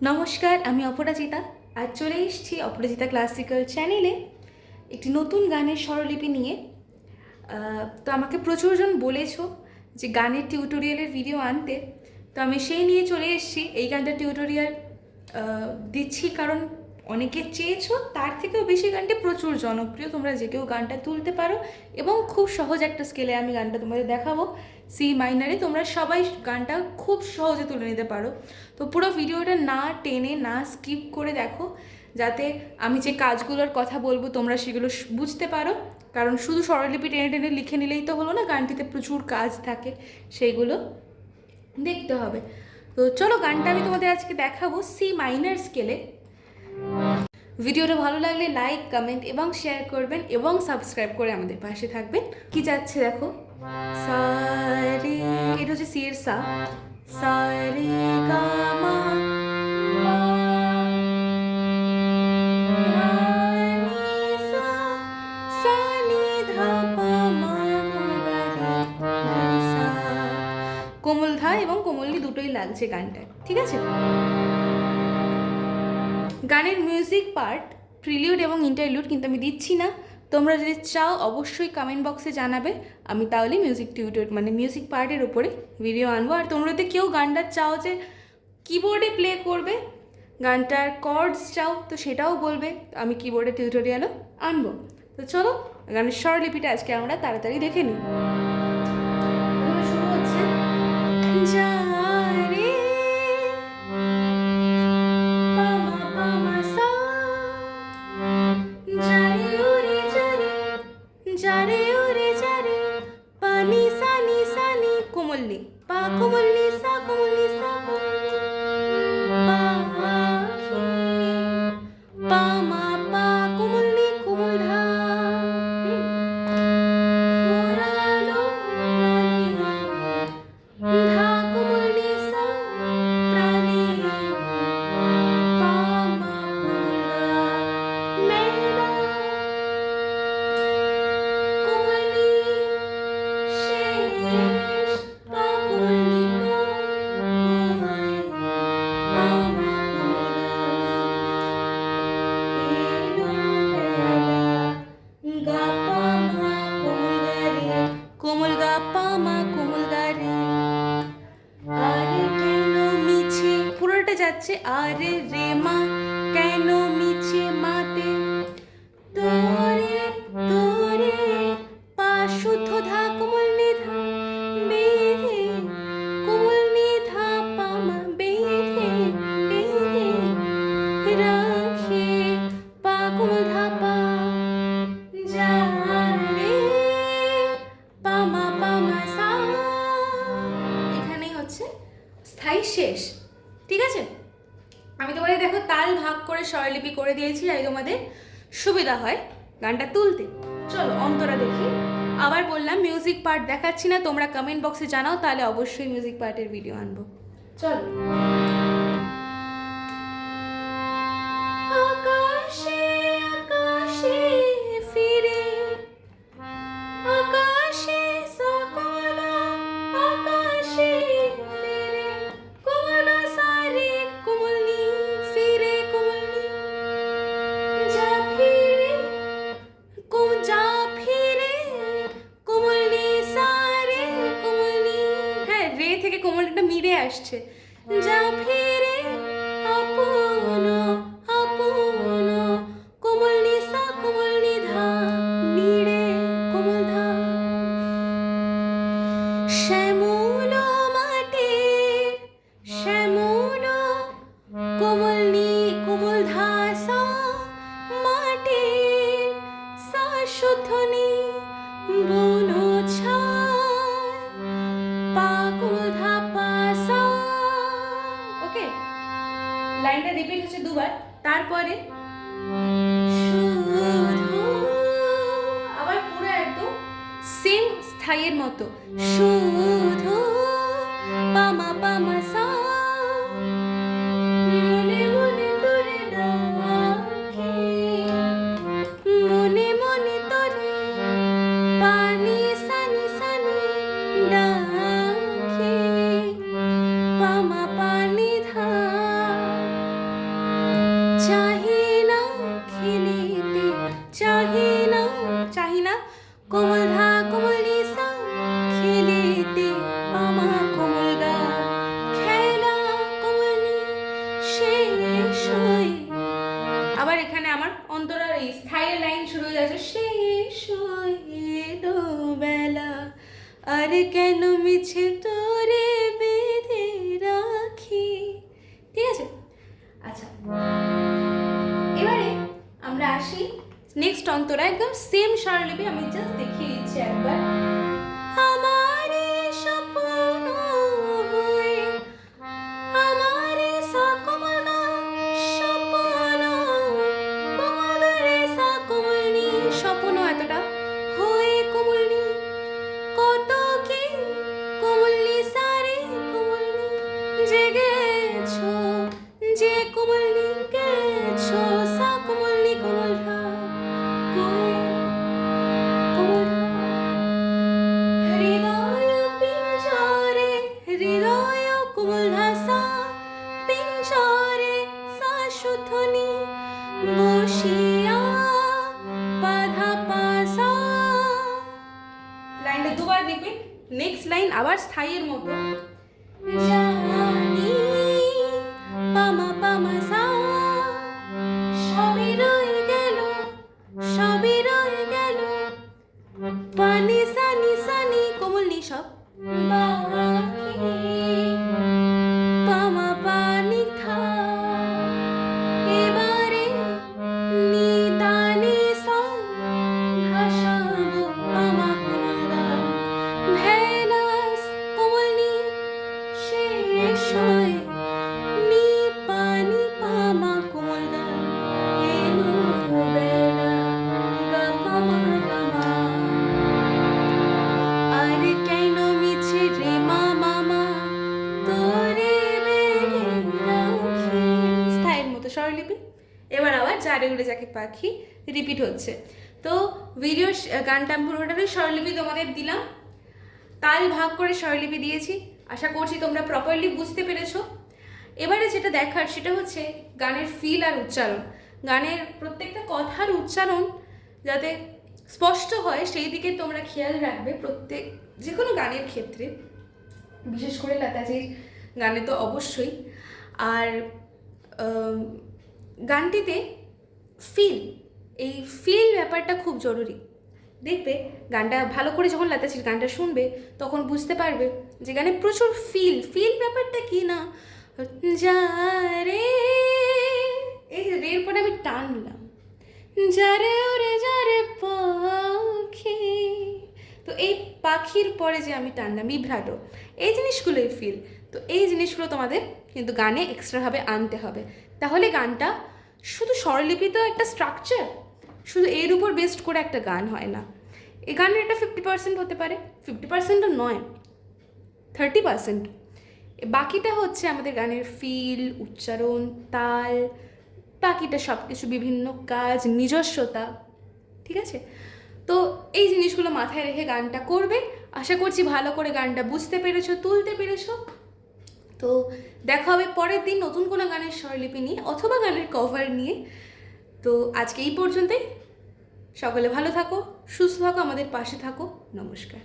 নমস্কার, আমি অপরাজিতা। আজ চলে এসেছি অপরাজিতা ক্লাসিক্যাল চ্যানেলে একটি নতুন গানের স্বরলিপি নিয়ে। তো আমাকে প্রচুরজন বলেছো যে গানের টিউটোরিয়ালের ভিডিও আনতে, তো আমি সেই নিয়ে চলে এসেছি। এই গানটা টিউটোরিয়াল দিচ্ছি কারণ অনেকে চেয়েছো, তার থেকেও বেশি গানটি প্রচুর জনপ্রিয়। তোমরা যে কেউ গানটা তুলতে পারো এবং খুব সহজ একটা স্কেলে আমি গানটা তোমাদের দেখাবো। সি মাইনারে তোমরা সবাই গানটা খুব সহজে তুলে নিতে পারো। তো পুরো ভিডিওটা না টেনে না স্কিপ করে দেখো, যাতে আমি যে কাজগুলোর কথা বলবো তোমরা সেগুলো বুঝতে পারো। কারণ শুধু স্বরলিপি টেনে টেনে লিখে নিলেই তো হলো না, গানটিতে প্রচুর কাজ থাকে, সেইগুলো দেখতে হবে। তো চলো, গানটা আমি তোমাদের আজকে দেখাবো সি মাইনার স্কেলে। ভিডিওটা ভালো লাগলে লাইক, কমেন্ট এবং শেয়ার করবেন এবং সাবস্ক্রাইব করে আমাদের পাশে থাকবেন। কি যাচ্ছে দেখো, সা রে, এটা হচ্ছে সি এর সা, সা রে গা মা, পা, ধা নি সা, সা নি ধা পা মা, রে সা। কোমল ধা এবং কোমলনি দুটোই লাগছে গানটায়, ঠিক আছে? গানের মিউজিক পার্ট, প্রিলিউড এবং ইন্টারলিউড কিন্তু আমি দিচ্ছি না। তোমরা যদি চাও অবশ্যই কমেন্ট বক্সে জানাবে, আমি তাহলে মিউজিক মিউজিক পার্টের উপরে ভিডিও আনবো। আর তোমরা যদি কেউ গানটা চাও যে কিবোর্ডে প্লে করবে, গানটার কর্ডস চাও, তো সেটাও বলবে, আমি কিবোর্ডে টিউটোরিয়ালও আনবো। তো চলো, গানের স্বরলিপিটা আজকে আমরা তাড়াতাড়ি দেখে নিই। শুরু হচ্ছে যা রে, যারে ওরে যারে, পানি সানি সানি, কোমলনি পা, কোমলনি সা, কোমলনি সা, পাখি, পা মা পা, কোমলনি কোমল ধা, পুরালো প্রাণী, ধা কোমলনি সা, প্রাণী, পা মা কোমল মেলা, কোমল গা পা মা, কোমল গা রে। আরে কেন মিছে, পুরোটা যাচ্ছে আরে রে মা, কেন মিছে মাতে, তোরে তোরে, পা শুদ্ধ ধা, কোমল নিধা, বেঁধে, কোমল নিধা পা মা, বেঁধে বেঁধে রাখে, পা কোমল ধা পা, যা রে, পা মা সা। এখানেই হচ্ছে স্থায়ী শেষ, ঠিক আছে? আমি তোমাদের দেখো তাল ভাগ করে স্বরলিপি করে দিয়েছি, তাই তোমাদের সুবিধা হয় গানটা তুলতে। চলো অন্তরা দেখি। আবার বললাম মিউজিক পার্ট দেখাচ্ছি না, তোমরা কমেন্ট বক্সে জানাও, তাহলে অবশ্যই মিউজিক পার্টের ভিডিও আনবো। চলো। আকাশে আকাশে ফিরে, আকাশে সকল আকাশে ফিরে, কোমল সারে কোমলনি, ফিরে কোমলনি, যা ফিরে, যা ফিরে, কোমলনি সারে কোমলনি, হ্যাঁ রে থেকে কোমলটা মিরে আসছে, যা ফিরে আপন আপন, কোমলনি সা, কোমলনি ধা, মিরে কোমল ধা, শ্যামল মাটির শ্যামল, কোমলনি কোমল ধা সা, মাটির সা শুদ্ধনি, বুনো ছায়, পা কোমল ধা পা সা। ওকে, লাইনটা রিপিট হচ্ছে দুবার, তারপরে শুধু, আবার পুরো একদম সেম স্থায়ীর মতো, শুধু পামা পামা সা, মনে মনে তোরে ডাকি, মনে মনে তোরে, পানি সানি সানি ডাকি, পামা পানি ধা, শেষ হয়ে, আবার এখানে আমার অন্তরার এই স্থায়ী লাইন শুরু হয়ে যাচ্ছে, শেষ হয়ে এলো বেলা, আর কেন মিছে তোরে বেঁধে রাখি। ঠিক আছে, আচ্ছা এবারে আমরা আসি নেক্সট অন্তরা, একদম সেম স্বরলিপি, আমি জাস্ট দেখিয়ে দিচ্ছি একবার। আমারে স্বপ্ন হয়ে, আমারে সা কোমল গা, স্বপ্ন কোমল রে সা কোমল নি, স্বপ্ন এতটা হয়ে কোমল নি, কত কি কোমল নি সারে কোমল নি, জেগেছো যে কোমল নি গেছো, সা কোমল নি কোমল ধা কোমল ধা, হৃদয় পিঞ্জরে, হৃদয় কোমল ধা সা পিঞ্জরে, সা সুথনি বসিয়া পাধা পাসা। লাইনটা দুবার রিপিট, নেক্সট লাইন আবার স্থায়ীর মতো, জানি পামা পামা সা, সবই রয়ে গেল, সবই রয়ে গেল, পানি সানি সানি কোমল নি সব বাকি, পামা পানি থা, এবারে নিদানে সা ভাসাবো পামা কোমলা, ভেলাস কোমল নি শেষ হয়ে, নি পানি পামা কোমল গা, এলো বেলা গা পামা গামা, আর কেন মিছে রে মামা তোরে বেঁধে রাখি। স্থায়ীর মতো স্বরলিপি। এবার আবার যারে উড়ে যাকে পাখি রিপিট হচ্ছে। তো ভিডিও গানটা পুরোটাই স্বরলিপি তোমাদের দিলাম, তাল ভাগ করে স্বরলিপি দিয়েছি, আশা করছি তোমরা প্রপারলি বুঝতে পেরেছো। এবারে যেটা দেখার সেটা হচ্ছে গানের ফিল আর উচ্চারণ, গানের প্রত্যেকটা কথার উচ্চারণ যাতে স্পষ্ট হয় সেই দিকে তোমরা খেয়াল রাখবে প্রত্যেক যে কোনো গানের ক্ষেত্রে, বিশেষ করে লতাজির গানে তো অবশ্যই। আর গানটিতে ফিল, এই ফিল ব্যাপারটা খুব জরুরি। দেখবে গানটা ভালো করে যখন লতাজির গানটা শুনবে তখন বুঝতে পারবে যে গানে প্রচুর ফিল, ফিল ব্যাপারটা কি না, যা রে, এই রের পরে আমি টানলাম, যারে ওরে যারে পাখি, তো এই পাখির পরে যে আমি টানলাম বিভ্রাটো, এই জিনিসগুলোই ফিল। তো এই জিনিসগুলো তোমাদের কিন্তু গানে এক্সট্রাভাবে আনতে হবে, তাহলে গানটা শুধু স্বরলিপি তো একটা স্ট্রাকচার, শুধু এর উপর বেস্ট করে একটা গান হয় না। এই গানের এটা 50% হতে পারে, 50%ও নয়, 30%। বাকিটা হচ্ছে আমাদের গানের ফিল, উচ্চারণ, তাল, বাকিটা সব কিছু বিভিন্ন কাজ, নিজস্বতা। ঠিক আছে, তো এই জিনিসগুলো মাথায় রেখে গানটা করবে। আশা করছি ভালো করে গানটা বুঝতে পেরেছো, তুলতে পেরেছো। তো দেখা হবে পরের দিন নতুন কোনো গানের স্বরলিপি নিয়ে অথবা গানের কভার নিয়ে। তো আজকে এই পর্যন্তই, সকলে ভালো থাকো, সুস্থ থাকো, আমাদের পাশে থাকো, নমস্কার।